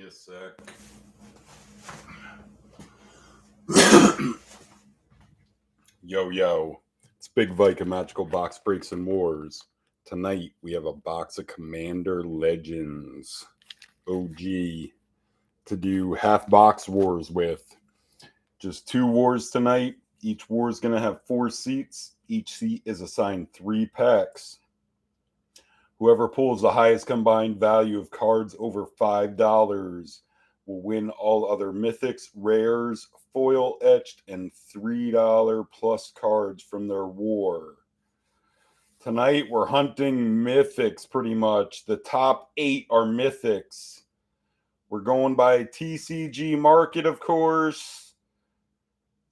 a sec. Yo, it's Big Vike of Magical Box Breaks and Wars. Tonight we have a box of Commander Legends OG to do half box wars with. Just 2 wars tonight. Each war is going to have 4 seats. Each seat is assigned 3 packs. Whoever pulls the highest combined value of cards over $5 will win all other mythics, rares, foil etched, and $3 plus cards from their war. Tonight we're hunting mythics pretty much. The top 8 are mythics. We're going by TCG MRKT, of course.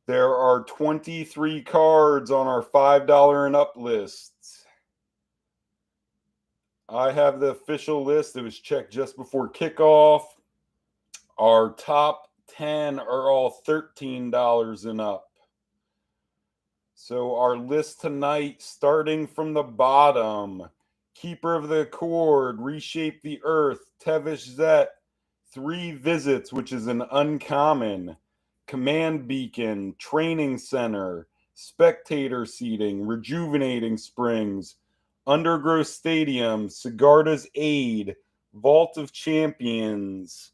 There are 23 cards on our $5 and up list. I have the official list. It was checked just before kickoff. Our top 10 are all $13 and up. So our list tonight, starting from the bottom: Keeper of the Accord, Reshape the Earth, Tevesh Zet, 3 Visits, which is an uncommon, Command Beacon, Training Center, Spectator Seating, Rejuvenating Springs, Undergrowth Stadium, Sigarda's Aid, Vault of Champions,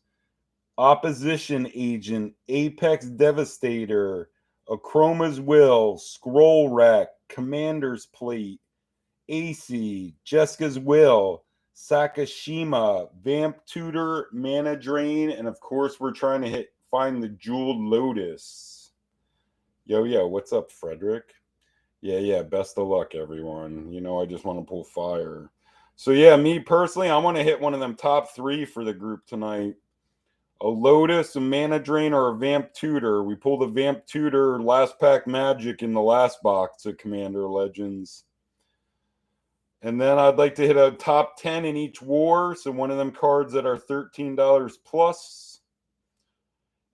Opposition Agent, Apex Devastator, Akroma's Will, ScrollRack, Commander's Plate, Aesi, JeskasWill, Sakashima, Vamp Tutor, Mana Drain, and of course we're trying to find the jeweled Lotus. Yo, what's up, Frederick? Yeah, best of luck, everyone. You know, I just want to pull fire. So yeah, me personally, I want to hit one of them top 3 for the group tonight. A Lotus, a Mana Drain, or a Vamp Tutor. We pulled a Vamp Tutor last pack Magic in the last box of Commander Legends. And then I'd like to hit a top 10 in each war. So one of them cards that are $13 plus.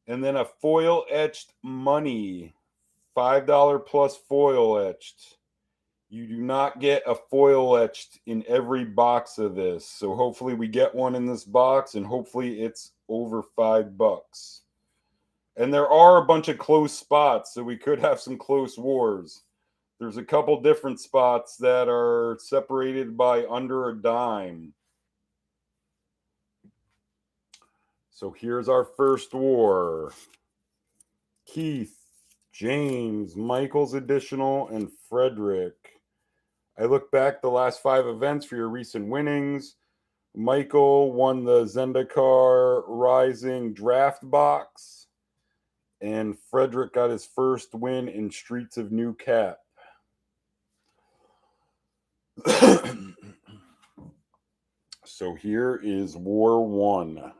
And then a foil etched money. $5 plus foil etched. You do not get a foil etched in every box of this. So hopefully we get one in this box, and hopefully it's over $5. And there are a bunch of close spots, so we could have some close wars. There's a couple different spots that are separated by under a dime. So here's our first war. Keith, James, Michael's additional, and Frederick. I look back the last 5 events for your recent winnings. Michael won the Zendikar Rising draft box, and Frederick got his first win in Streets of New Cap. So here is War 1.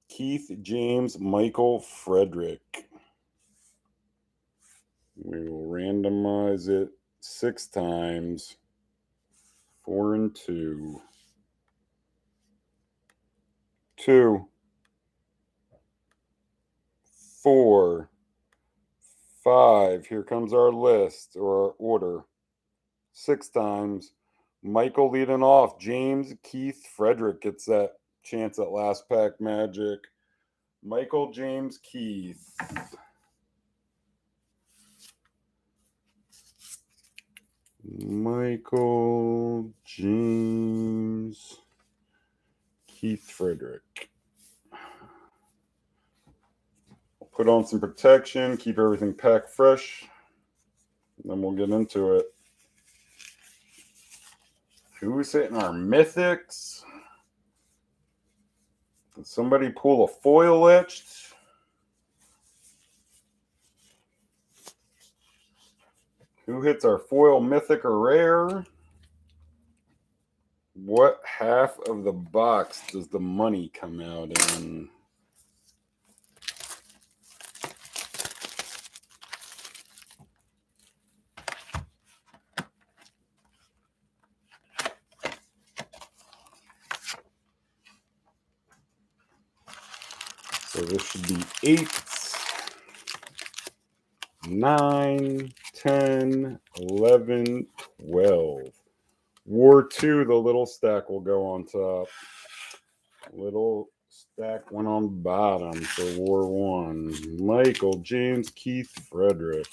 Keith, James, Michael, Frederick. We will randomize it 6 times. 4 and 2. 2. 4. 5. Here comes our list, or our order. 6 times. Michael leading off. James, Keith, Frederick gets that chance at last pack Magic. Michael, James, Keith. Michael, James, Keith, Frederick. Put on some protection, keep everything packed fresh, and then we'll get into it. Who's hitting our mythics? Did somebody pull a foil etched? Who hits our foil mythic or rare? What half of the box does the money come out in? So this should be 8, 9, 10, 11, 12. War 2, the little stack will go on top. Little Stack one on bottom for War 1. Michael, James, Keith, Frederick.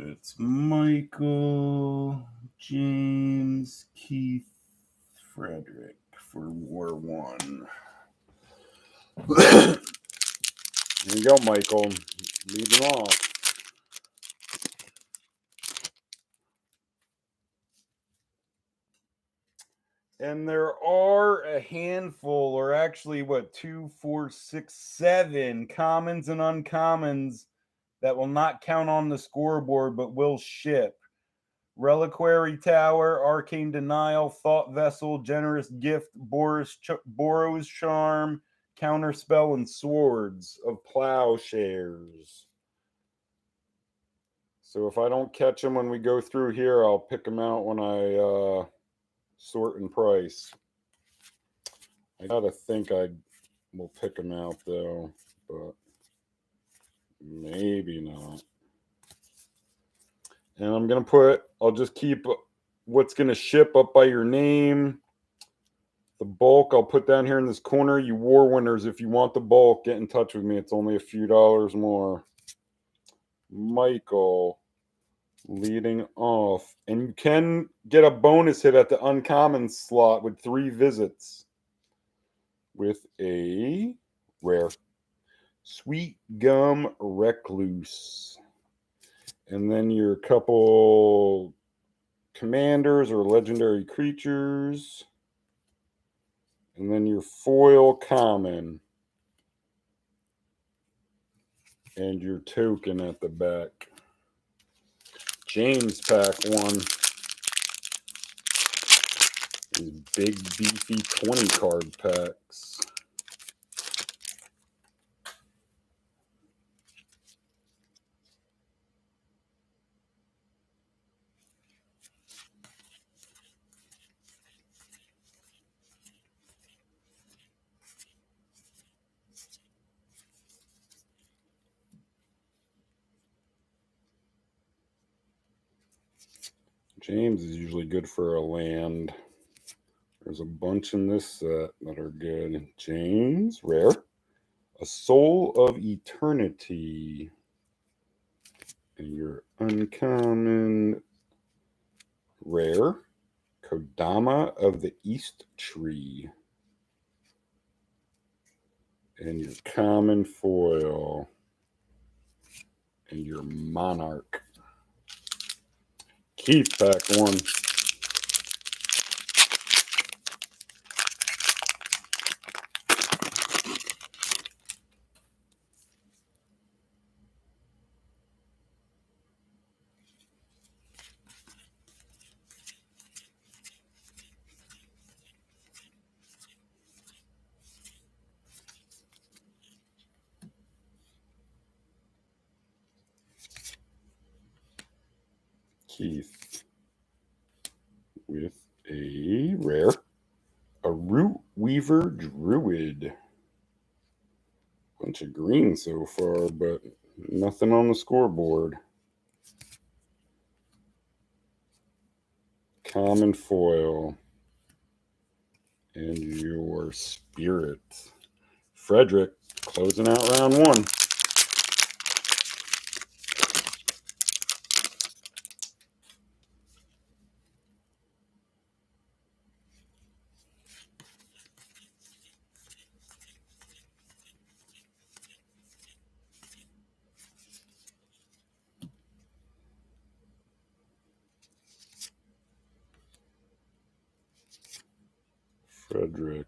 It's Michael, James, Keith, Frederick for War 1. Here you go, Michael. Lead them off. And there are a handful, or actually, 2, 4, 6, 7 commons and uncommons that will not count on the scoreboard but will ship. Reliquary Tower, Arcane Denial, Thought Vessel, Generous Gift, Boros Charm, Counterspell, and Swords of Plowshares. So if I don't catch them when we go through here, I'll pick them out when I sort and price. I gotta think I will pick them out though, but maybe not. And I'm going to I'll just keep what's going to ship up by your name. The bulk, I'll put down here in this corner. You war winners, if you want the bulk, get in touch with me. It's only a few dollars more. Michael, leading off. And you can get a bonus hit at the uncommon slot with 3 visits. With a rare. Sweet Gum Recluse. And then your couple commanders or legendary creatures. And then your foil common. And your token at the back. James pack 1. These big, beefy 20 card packs. James is usually good for a land. There's a bunch in this set that are good. James, rare. A Soul of Eternity. And your uncommon, rare. Kodama of the East Tree. And your common foil. And your Monarch. Keith pack 1. Keith with a rare, a Root Weaver Druid. Bunch of green so far, but nothing on the scoreboard. Common foil. And your Spirit. Frederick closing out round 1. Frederick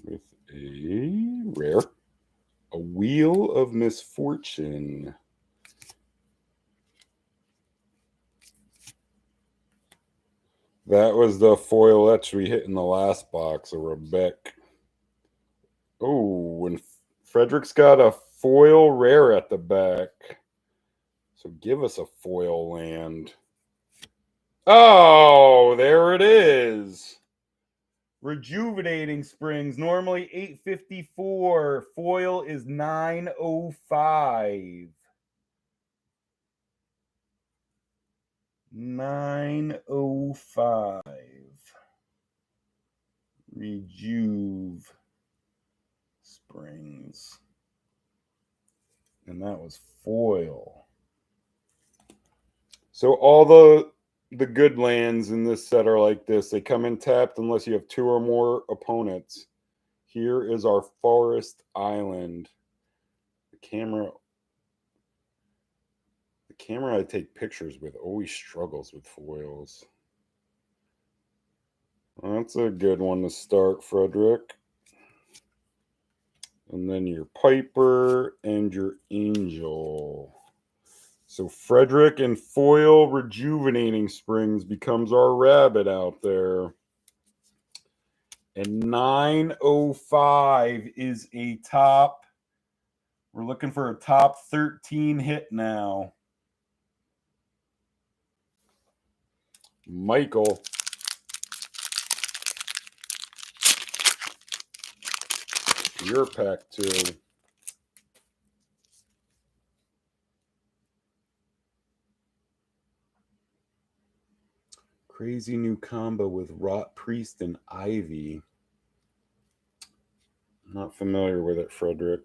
with a rare, a Wheel of Misfortune. That was the foil etch we hit in the last box, a Rebek. Oh, and Frederick's got a foil rare at the back. So give us a foil land. Oh, there it is. Rejuvenating Springs, normally $8.54. Foil is $9.05. $9.05. Rejuve Springs. And that was foil. So all the good lands in this set are like this. They come in tapped unless you have 2 or more opponents. Here is our Forest Island. The camera I take pictures with always struggles with foils. That's a good one to start, Frederick. And then your Piper and your Angel. So Frederick and foil Rejuvenating Springs becomes our rabbit out there. And 905 is a top. We're looking for a top 13 hit now. Michael. Your pack 2. Crazy new combo with Rot Priest and Ivy. Not familiar with it, Frederick.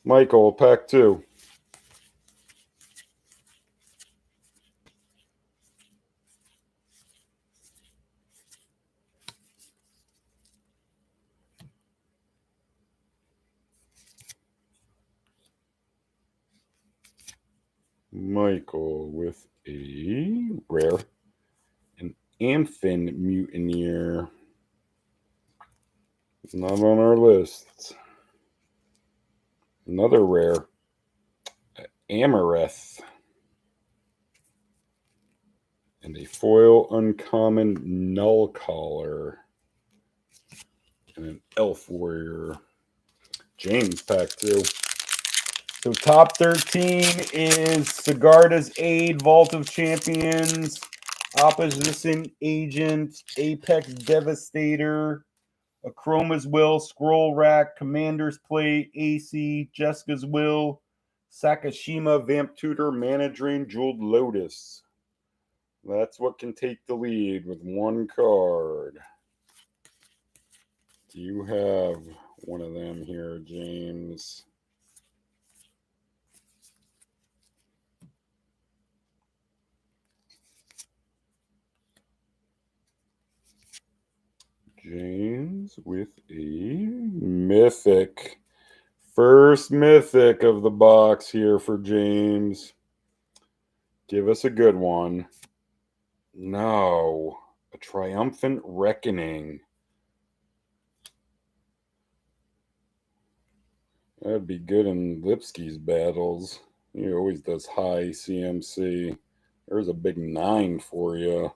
Michael, pack 2. Michael with a rare. An Amphin Mutineer. Not on our list. Another rare. Amareth. And a foil uncommon Null Collar. And an Elf Warrior. James, pack 2. So top 13 is Sigarda's Aid, Vault of Champions, Opposition Agent, Apex Devastator, Akroma's Will, ScrollRack, Commander's Plate, AC, JeskasWill, Sakashima, Vamp Tutor, Mana Drain, Jeweled Lotus. That's what can take the lead with 1 card. Do you have one of them here, James? James with a mythic. First mythic of the box here for James. Give us a good one. No. A Triumphant Reckoning. That'd be good in Lipsky's battles. He always does high CMC. There's a big 9 for you.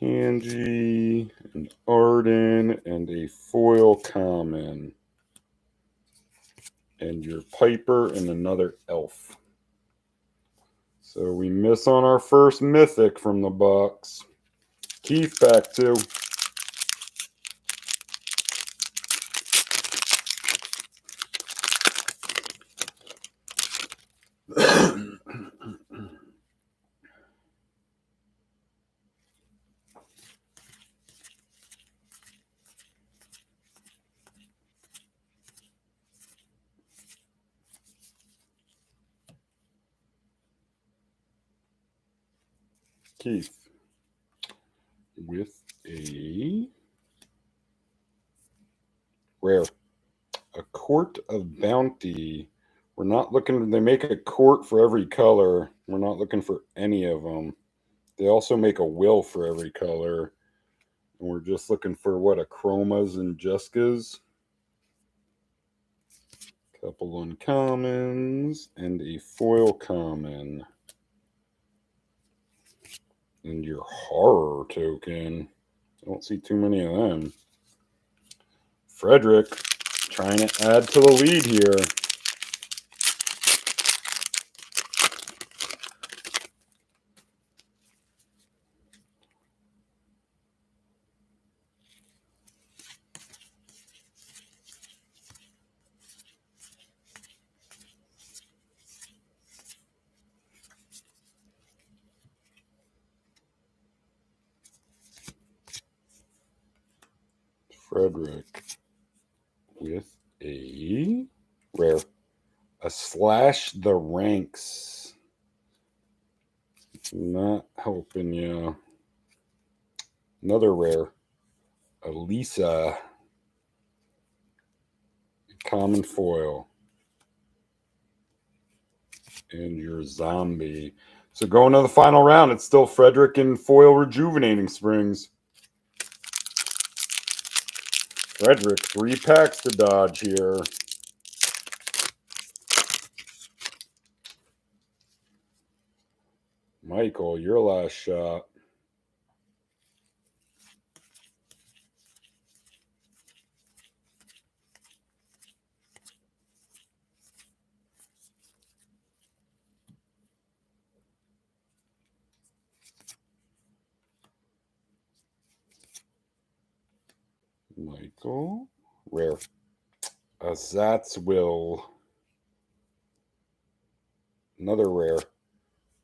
Kanji, an Arden, and a foil common. And your Piper and another Elf. So we miss on our first mythic from the box. Keith, pack 2. Keith with a rare, a Court of Bounty. We're not looking, they make a court for every color. We're not looking for any of them. They also make a will for every color. And we're just looking for what, Akromas and Jeskas. Couple uncommons and a foil common. And your horror token. I don't see too many of them. Frederick trying to add to the lead here. Frederick with a rare. A Slash the Ranks. Not helping you. Another rare. A Lisa. Common foil. And your zombie. So going to the final round, it's still Frederick and foil Rejuvenating Springs. Frederick, 3 packs to dodge here. Michael, your last shot. Michael, rare. A JeskasWill. Another rare.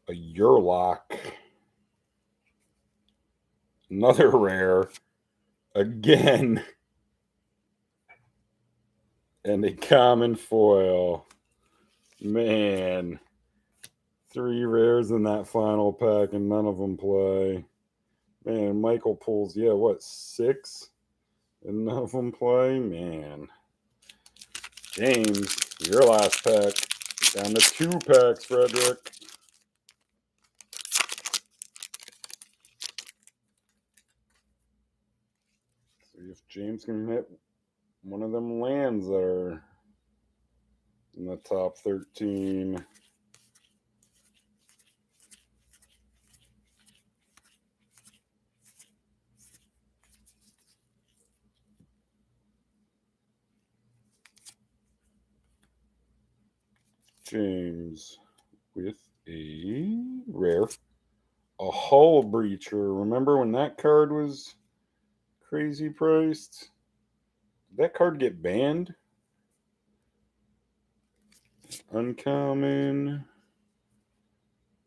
A Yurlock. Another rare. Again. And a common foil. Man. 3 rares in that final pack and none of them play. Man, Michael pulls, yeah, what, 6? And none of them play? Man. James, your last pack. Down to 2 packs, Frederick. See if James can hit one of them lands that are in the top 13. James with a rare. A Hull Breacher. Remember when that card was crazy priced? Did that card get banned? Uncommon.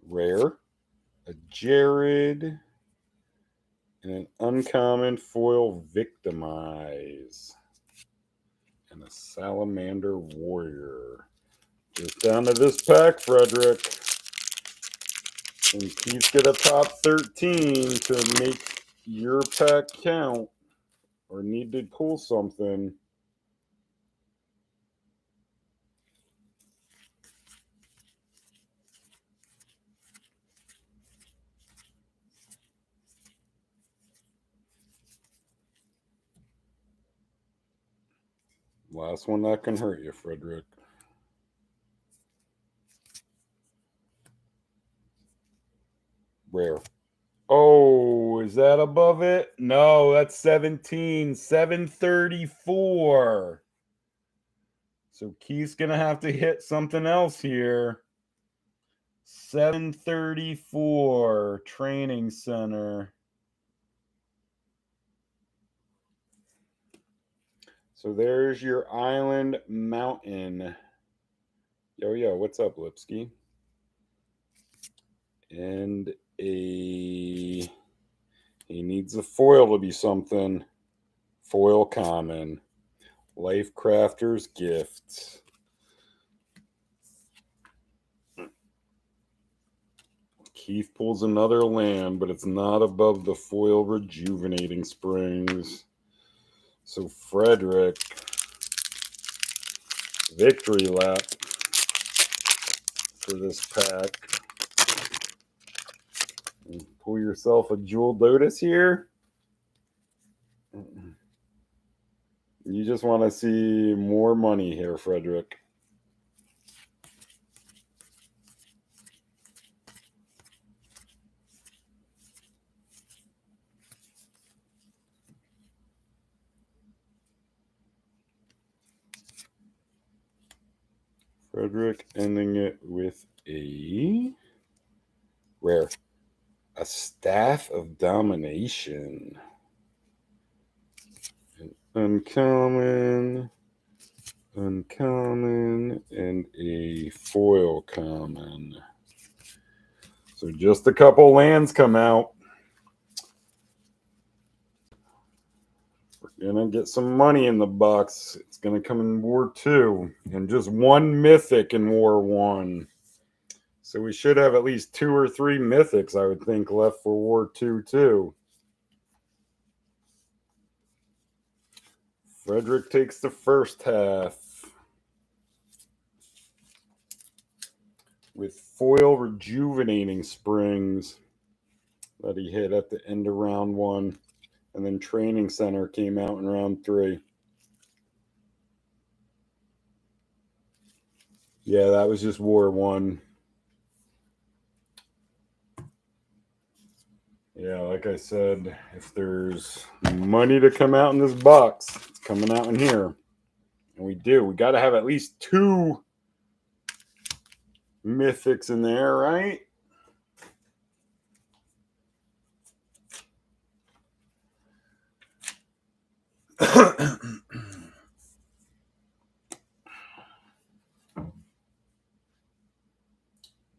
Rare. A Jared. And an uncommon foil Victimize. And a Salamander Warrior. Just down to this pack, Frederick. And Keith's get a top 13 to make your pack count. Or need to pull something. Last one that can hurt you, Frederick. Rare. Oh, is that above it? No, that's 17. 734. So Keith's going to have to hit something else here. 734. Training Center. So there's your Island Mountain. Yo, what's up, Lipsky? And he needs a foil to be something. Foil common. Life Crafter's Gift. Keith pulls another land, but it's not above the foil Rejuvenating Springs. So Frederick, victory lap for this pack. Pull yourself a jeweled Lotus here. You just want to see more money here, Frederick. Frederick ending it with a rare. A Staff of Domination. An uncommon, and a foil common. So just a couple lands come out. We're going to get some money in the box. It's going to come in War 2. And just one mythic in War 1. So we should have at least 2 or 3 mythics, I would think, left for War 2 too. Frederick takes the first half with foil Rejuvenating Springs that he hit at the end of round 1. And then Training Center came out in round 3. Yeah, that was just War 1. Yeah, like I said, if there's money to come out in this box, it's coming out in here. And we do. We got to have at least 2 mythics in there, right?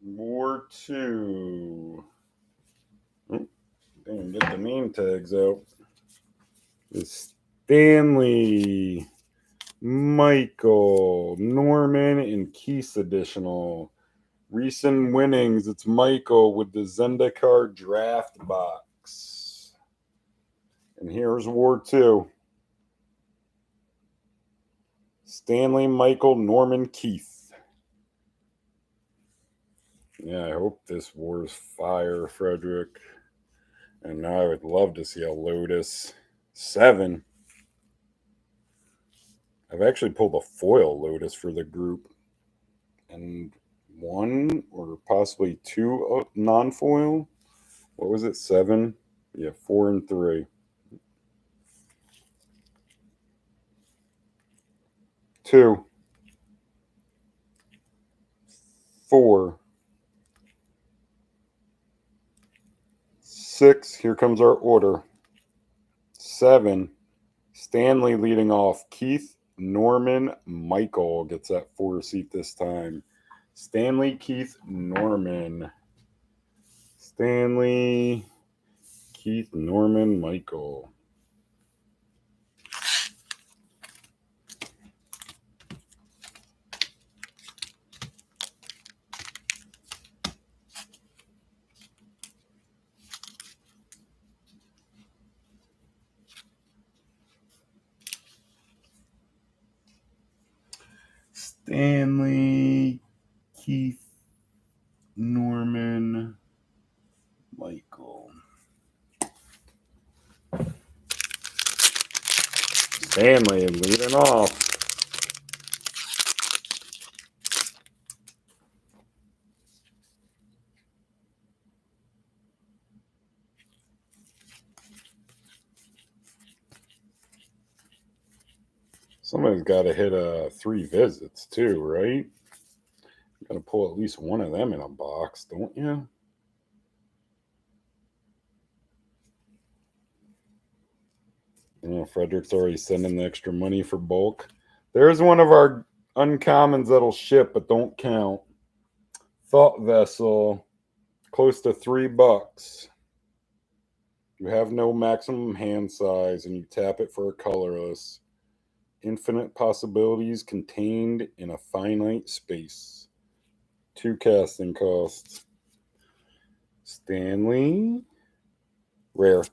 War 2. Oh, didn't get the name tags out. It's Stanley, Michael, Norman, and Keith additional. Recent winnings, it's Michael with the Zendikar draft box. And here's War 2. Stanley, Michael, Norman, Keith. Yeah, I hope this war's fire, Frederick. And I would love to see a Lotus 7. I've actually pulled a foil Lotus for the group. And 1 or possibly 2 non-foil. What was it, 7? Yeah, 4 and 3. 2, 4, 6. Here comes our order. 7. Stanley leading off. Keith, Norman, Michael gets that 4 seat this time. Stanley, Keith, Norman. Stanley, Keith, Norman, Michael. Stanley, Keith, Norman, Michael. Stanley leading off. Somebody's got to hit 3 visits too, right? You got to pull at least one of them in a box, don't you? Frederick's already sending the extra money for bulk. There's one of our uncommons that'll ship, but don't count. Thought Vessel, close to $3. You have no maximum hand size, and you tap it for a colorless. Infinite possibilities contained in a finite space. 2 casting costs. Stanley. Rare.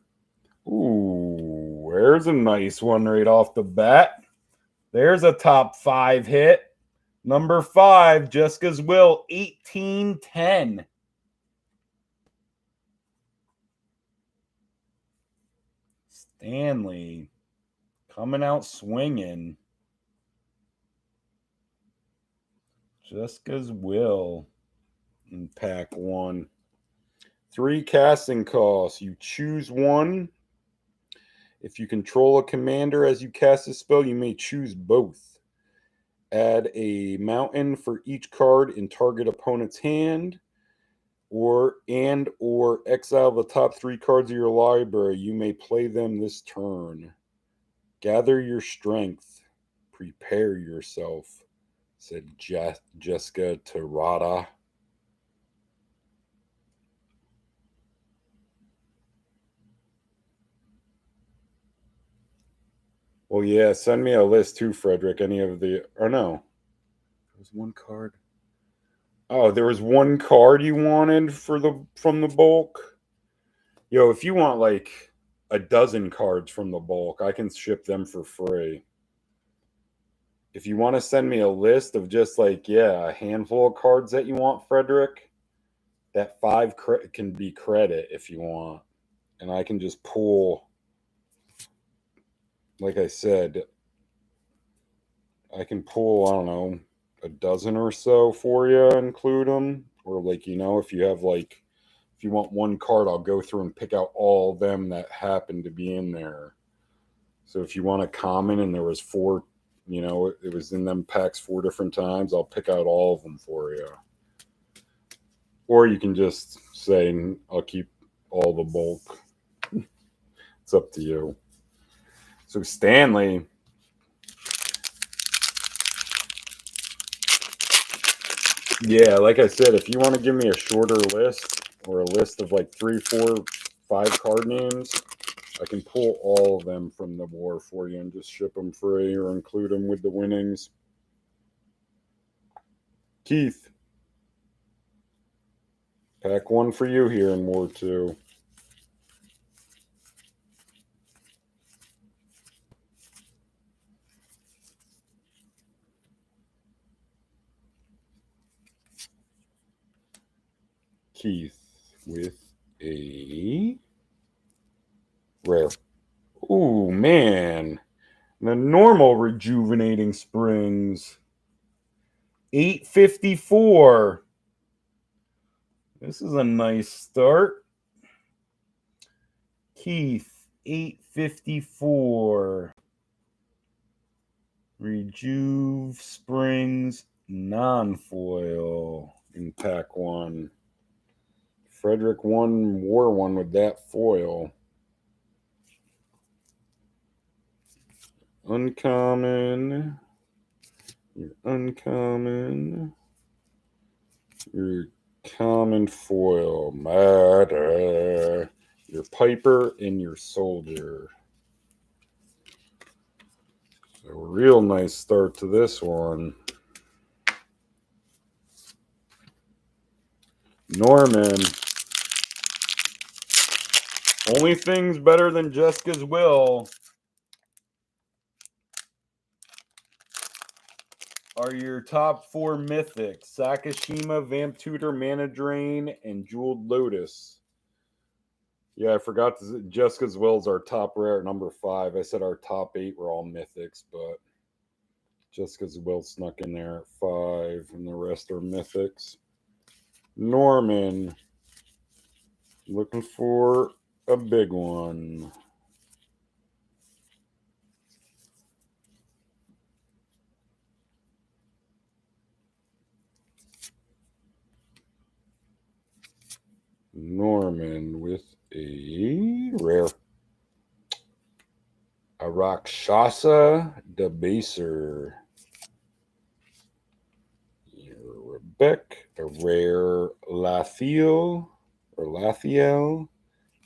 Ooh, there's a nice one right off the bat. There's a top 5 hit. Number 5, JeskasWill, 1810. Stanley coming out swinging. JeskasWill in pack 1. 3 casting costs. You choose one. If you control a commander as you cast a spell, you may choose both. Add a mountain for each card in target opponent's hand, or exile the top 3 cards of your library. You may play them this turn. Gather your strength. Prepare yourself, said Jeska to Rada. Well, yeah, send me a list too, Frederick. Any of the, or no, there's one card. Oh, there was one card you wanted for from the bulk. Yo, if you want like a dozen cards from the bulk, I can ship them for free. If you want to send me a list of just like, yeah, a handful of cards that you want, Frederick, that 5 can be credit if you want. And I can just pull, like I said, I can pull, I don't know, a dozen or so for you, include them. Or like, you know, if you have like, if you want one card, I'll go through and pick out all of them that happen to be in there. So if you want a common and there was 4, you know, it was in them packs 4 different times, I'll pick out all of them for you. Or you can just say, I'll keep all the bulk. It's up to you. So Stanley, yeah, like I said, if you want to give me a shorter list or a list of like 3, 4, 5 card names, I can pull all of them from the war for you and just ship them free or include them with the winnings. Keith, pack 1 for you here in War 2. Keith with a rare. Ooh, man. The normal Rejuvenating Springs. 854. This is a nice start. Keith, 854. Rejuve Springs non-foil in pack 1. Frederick won War 1 with that foil. Uncommon. Your uncommon. Your common foil. Matter. Your Piper and your Soldier. So real nice start to this one. Norman. Only things better than JeskasWill are your top 4 mythics: Sakashima, Vamp Tutor, Mana Drain, and Jeweled Lotus. Yeah, I forgot to say JeskasWill is our top rare at number 5. I said our top 8 were all mythics, but JeskasWill snuck in there at 5, and the rest are mythics. Norman, looking for a big one. Norman with a rare. A Rakshasa Debaser. Rebecca, a rare Lathiel,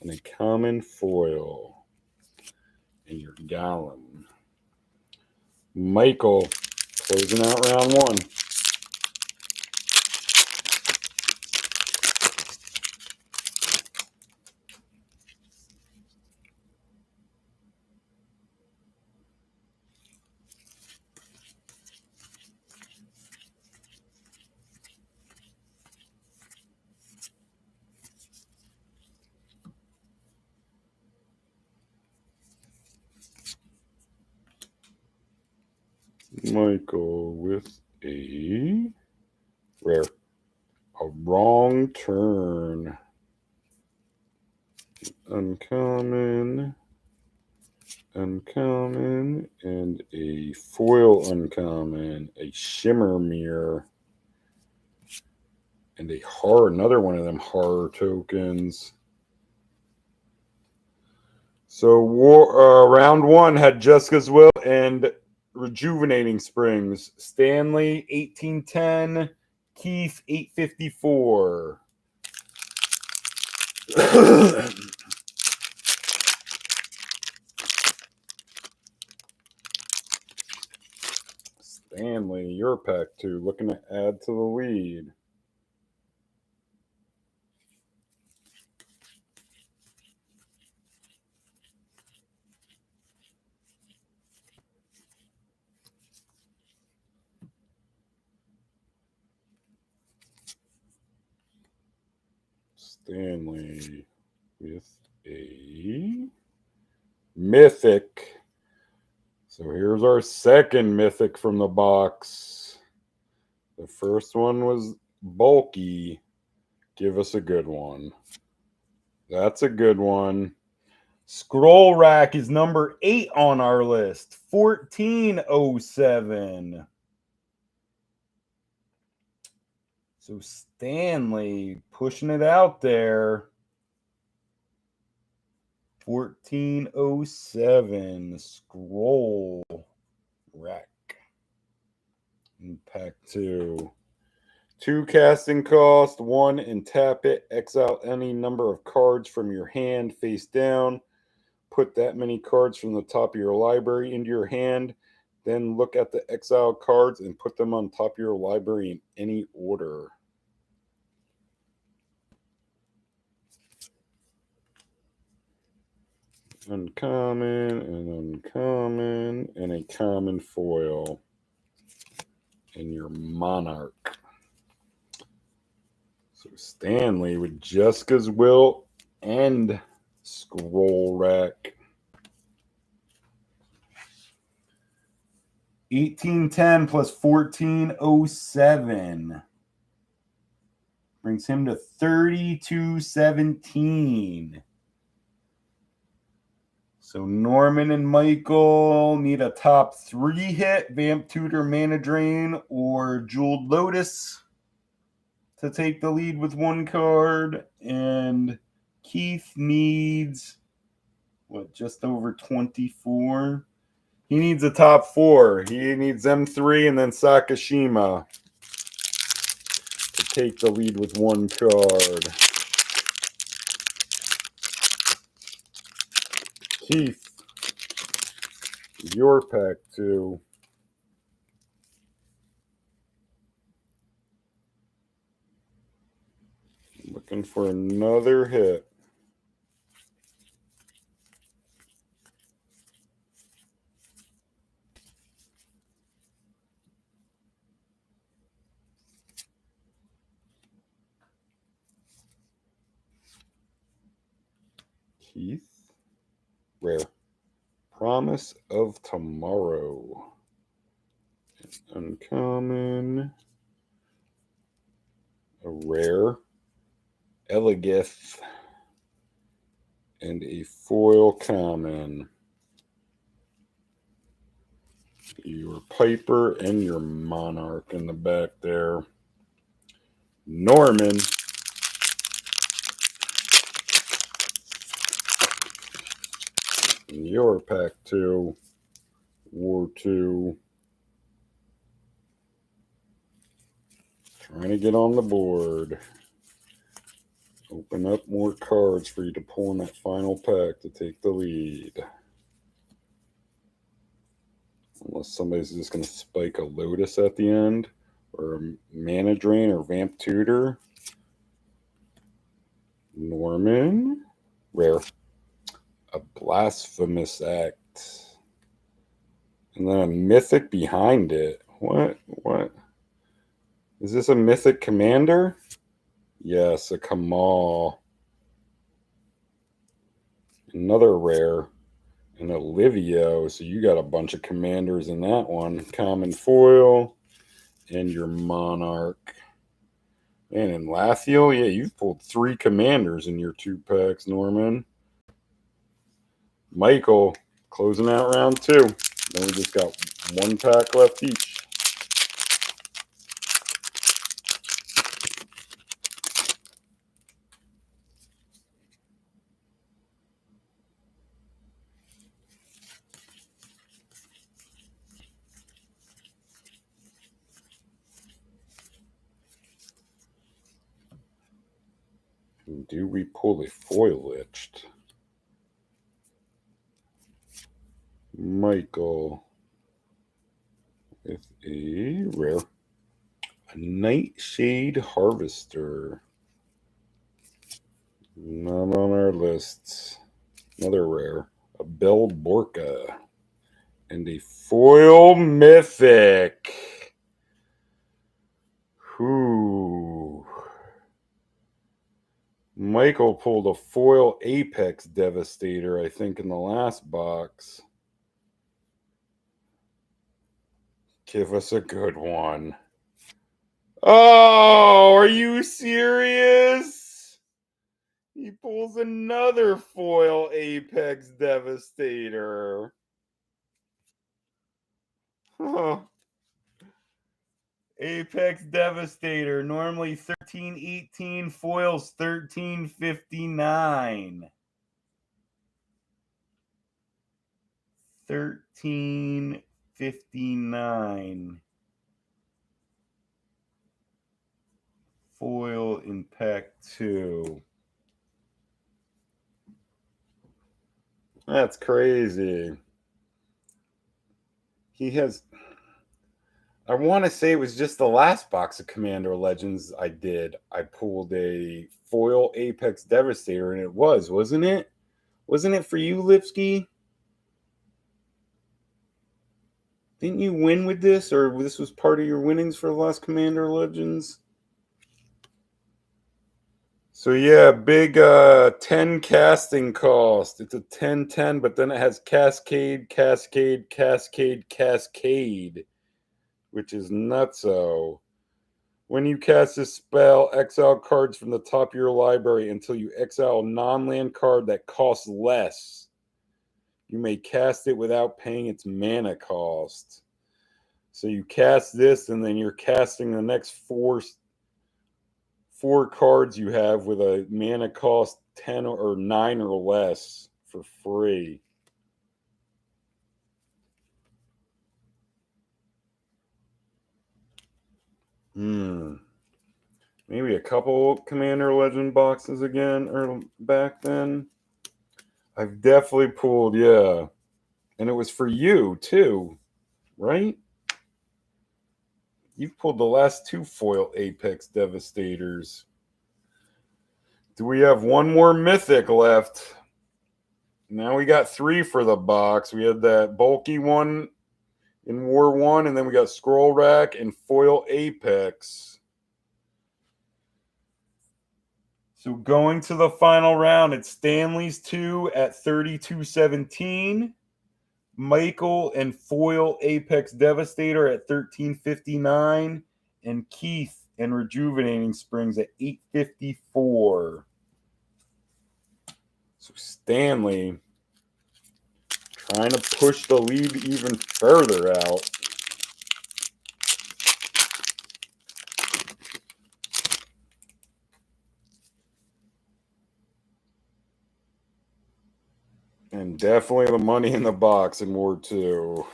and a common foil. And your Gallon. Michael, closing out round 1. Michael with a rare. A Wrong Turn. Uncommon. Uncommon. And a foil uncommon. A Shimmer Mirror. And a horror. Another one of them horror tokens. So round 1 had JeskasWill and Rejuvenating Springs. Stanley, 1810. Keith, 854. Stanley, your pack 2, looking to add to the lead. Stanley with a Mythic. So here's our second Mythic from the box. The first one was bulky. Give us a good one. That's a good one. ScrollRack is number 8 on our list. 1407. So Stanley pushing it out there. 1407 Scroll Rack. And pack 2. 2 casting cost, 1 and tap it. Exile any number of cards from your hand face down. Put that many cards from the top of your library into your hand. Then look at the exiled cards and put them on top of your library in any order. Uncommon and uncommon and a common foil. And your Monarch. So Stanley with JeskasWill and ScrollRack. 1810 plus 1407 brings him to 3217. So Norman and Michael need a top 3 hit, Vamp Tutor, Mana Drain, or Jeweled Lotus to take the lead with 1 card. And Keith needs, what, just over 24? He needs a top 4. He needs them 3 and then Sakashima to take the lead with 1 card. Keith, your pack 2. Looking for another hit. Keith, rare. Promise of Tomorrow. Uncommon. A rare. Elegith. And a foil common. Your Piper and your Monarch in the back there. Norman. Your pack 2. War 2. Trying to get on the board. Open up more cards for you to pull in that final pack to take the lead. Unless somebody's just going to spike a Lotus at the end. Or a Mana Drain or Vamp Tutor. Norman. Rare. A Blasphemous Act. And then a Mythic behind it. What? Is this a Mythic Commander? Yes, a Kamal. Another rare. And Olivio. So you got a bunch of commanders in that one. Common foil. And your Monarch. And in Lathiel, yeah, you've pulled 3 commanders in your 2 packs, Norman. Michael, closing out round 2. Then we just got 1 pack left each. Do we pull a foil etched? Michael. with a rare. A Nightshade Harvester. Not on our lists. Another rare. A Bell Borka. And a foil mythic. Whoo. Michael pulled a foil Apex Devastator, I think, in the last box. Give us a good one. Oh, are you serious? He pulls another foil Apex Devastator. Huh. Apex Devastator, normally 13.18, foils 13.59. 13.59. Foil in pack 2. That's crazy. He has, I want to say it was just the last box of Commander Legends I did. I pulled a foil Apex Devastator, and it was, wasn't it? Wasn't it for you, Lipsky? Didn't you win with this, or this was part of your winnings for the last Commander Legends? So yeah, big 10 casting cost. It's a 10/10, but then it has Cascade, Cascade, Cascade, Cascade, which is nutso. When you cast this spell, exile cards from the top of your library until you exile a non-land card that costs less. You may cast it without paying its mana cost. So you cast this, and then you're casting the next four cards you have with a mana cost 10 or 9 or less for free. Maybe a couple Commander Legend boxes again, or back then. I've definitely pulled, yeah. And it was for you, too, right? You've pulled the last 2 foil Apex Devastators. Do we have one more Mythic left? Now we got 3 for the box. We had that bulky one in War 1, and then we got ScrollRack and foil Apex. So going to the final round, it's Stanley's 2 at 32.17. Michael and foil Apex Devastator at 13.59. And Keith and Rejuvenating Springs at 8.54. So Stanley trying to push the lead even further out. And definitely the money in the box in War 2.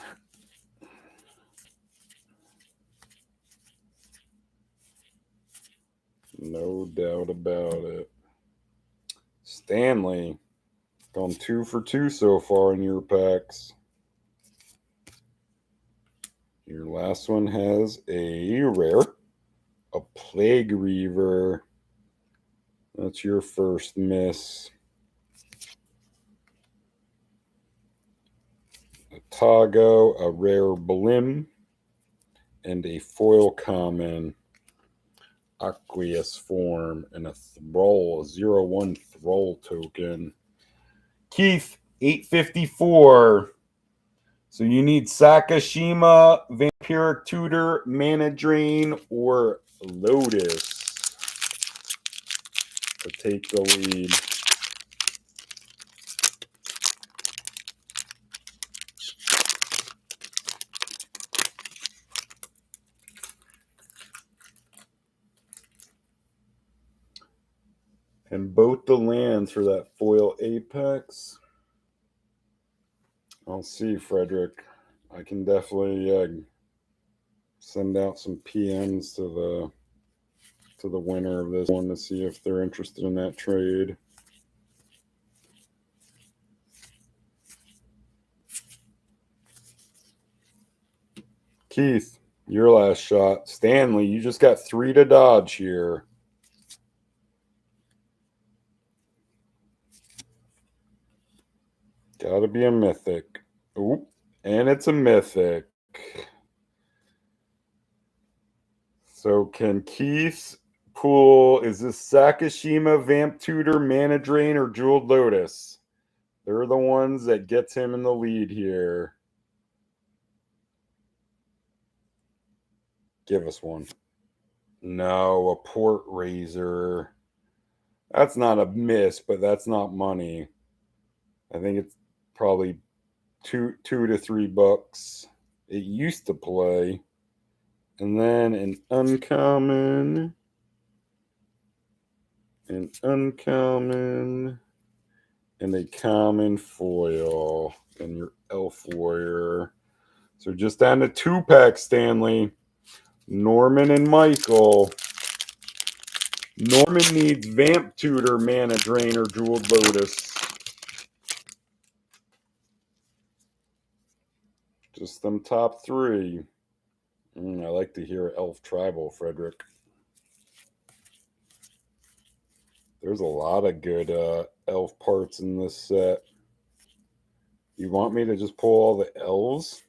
No doubt about it. Stanley, gone 2 for 2 so far in your packs. Your last one has a rare, a Plague Reaver. That's your first miss. A Tago, a rare Blim, and a foil common Aqueous form, and a Thrall, a 0/1 Thrall token. Keith, 8.54. So you need Sakashima, Vampiric Tutor, Mana Drain, or Lotus to take the lead. And both the lands for that foil Apex. I'll see, Frederick. I can definitely send out some PMs to the winner of this one to see if they're interested in that trade. Keith, your last shot. Stanley, you just got 3 to dodge here. Gotta be a mythic. Oop, and it's a mythic. So can Keith pull, is this Sakashima, Vamp Tutor, Mana Drain, or Jeweled Lotus? They're the ones that gets him in the lead here. Give us one. No, a Port Razor. That's not a miss, but that's not money. I think it's probably $2 to $3. It used to play. And then an uncommon, and a common foil, and your Elf Warrior. So just down to 2-pack, Stanley. Norman and Michael. Norman needs Vamp Tutor, Mana Drain, or Jeweled Lotus. Just them top 3. I like to hear Elf Tribal, Frederick. There's a lot of good elf parts in this set. You want me to just pull all the elves?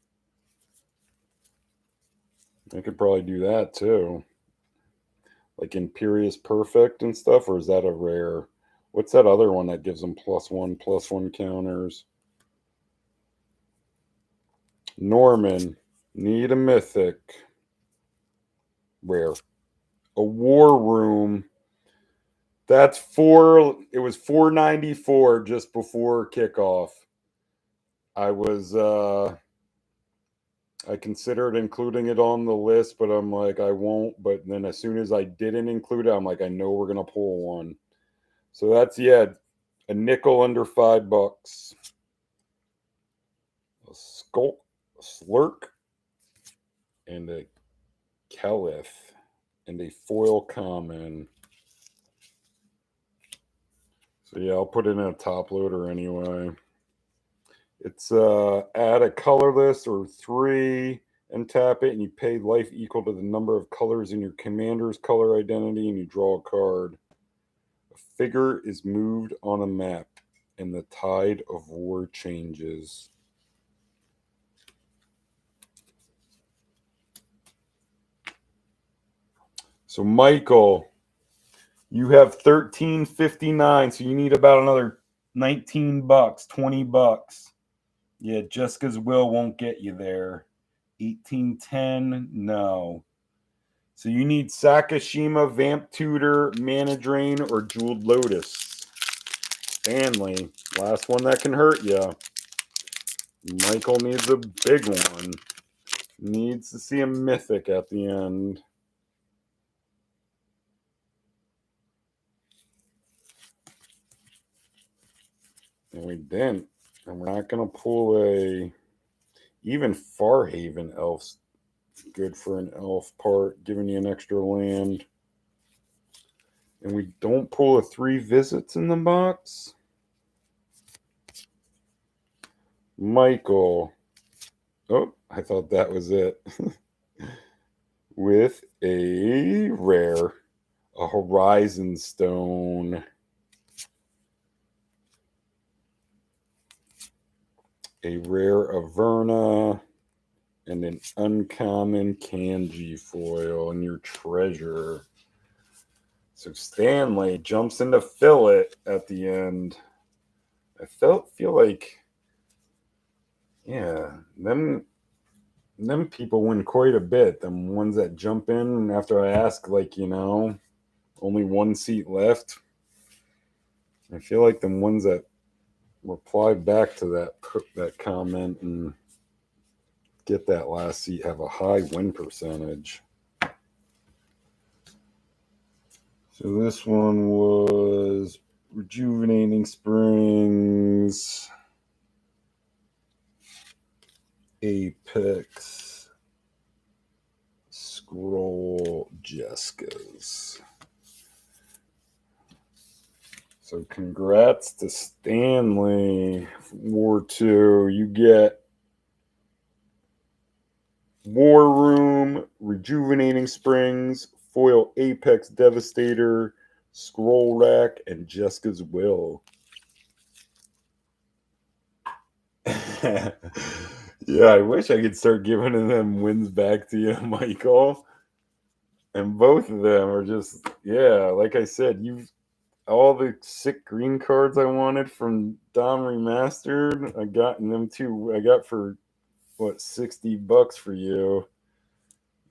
I could probably do that too. Like Imperious Perfect and stuff, or is that a rare? What's that other one that gives them +1/+1 counters? Norman, need a mythic. Rare. A War Room. That's it was $4.94 just before kickoff. I considered including it on the list, but I'm like, I won't. But then as soon as I didn't include it, I'm like, I know we're going to pull one. So that's, yeah, a nickel under $5. A Slurk, and a Kelith, and a foil common. So yeah, I'll put it in a top loader anyway. It's add a colorless or 3 and tap it, and you pay life equal to the number of colors in your commander's color identity, and you draw a card. A figure is moved on a map, and the tide of war changes. So Michael, you have $13.59, so you need about another $19, $20. Yeah, JeskasWill won't get you there. $18.10, no. So you need Sakashima, Vamp Tutor, Mana Drain, or Jeweled Lotus. Stanley, last one that can hurt you. Michael needs a big one. Needs to see a mythic at the end. And we didn't. And we're not going to pull a... Even Farhaven Elf's good for an elf part, giving you an extra land. And we don't pull a 3 visits in the box. Michael. Oh, I thought that was it. With a rare, a Horizon Stone. A rare Averna, and an uncommon Kanji foil in your treasure. So Stanley jumps into fill it at the end. I feel like, yeah, them people win quite a bit. Them ones that jump in after I ask, like, you know, only 1 seat left. I feel like them ones that reply back to that comment and get that last seat have a high win percentage. So this one was Rejuvenating Springs, Apex, Scroll, Jeskas. So congrats to Stanley. War 2, you get War Room, Rejuvenating Springs, foil Apex Devastator, ScrollRack, and JeskasWill. Yeah, I wish I could start giving them wins back to you, Michael. And both of them are just, yeah, like I said, you've all the sick green cards I wanted from Dom Remastered. I got them two. I got for what, $60 for you.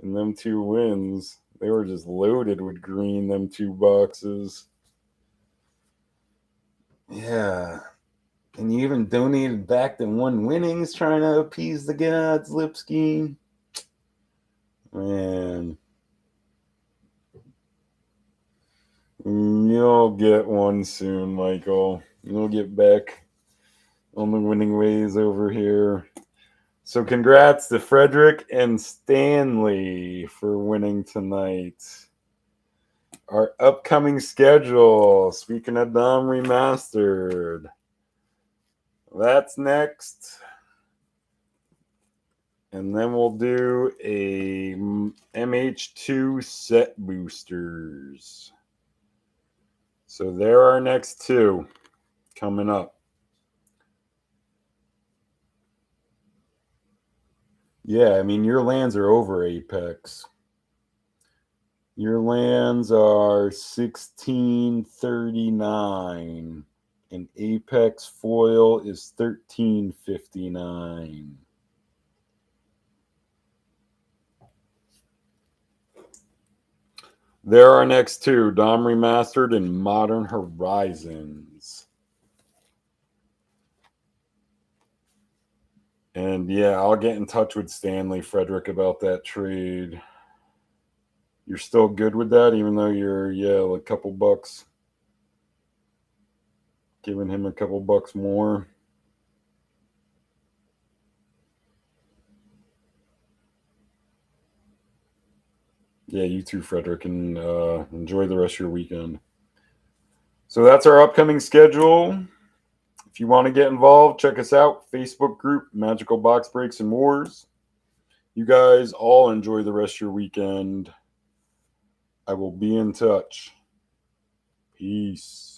And them 2 wins. They were just loaded with green, them 2 boxes. Yeah. And you even donated back the 1 winnings trying to appease the gods, Lipsky. Man. You'll get one soon, Michael. You'll get back on the winning ways over here. So congrats to Frederick and Stanley for winning tonight. Our upcoming schedule, speaking of Dom Remastered, that's next. And then we'll do a MH2 set boosters. So there are next 2 coming up. Yeah, I mean, your lands are over Apex. Your lands are 1639. And Apex foil is 1359. There are next 2, Dom Remastered and Modern Horizons. And yeah, I'll get in touch with Stanley Frederick about that trade. You're still good with that, even though you're, like a couple bucks. Giving him a couple bucks more. Yeah, you too, Frederick, and enjoy the rest of your weekend. So that's our upcoming schedule. If you want to get involved, check us out. Facebook group, Magical Box Breaks and Wars. You guys all enjoy the rest of your weekend. I will be in touch. Peace.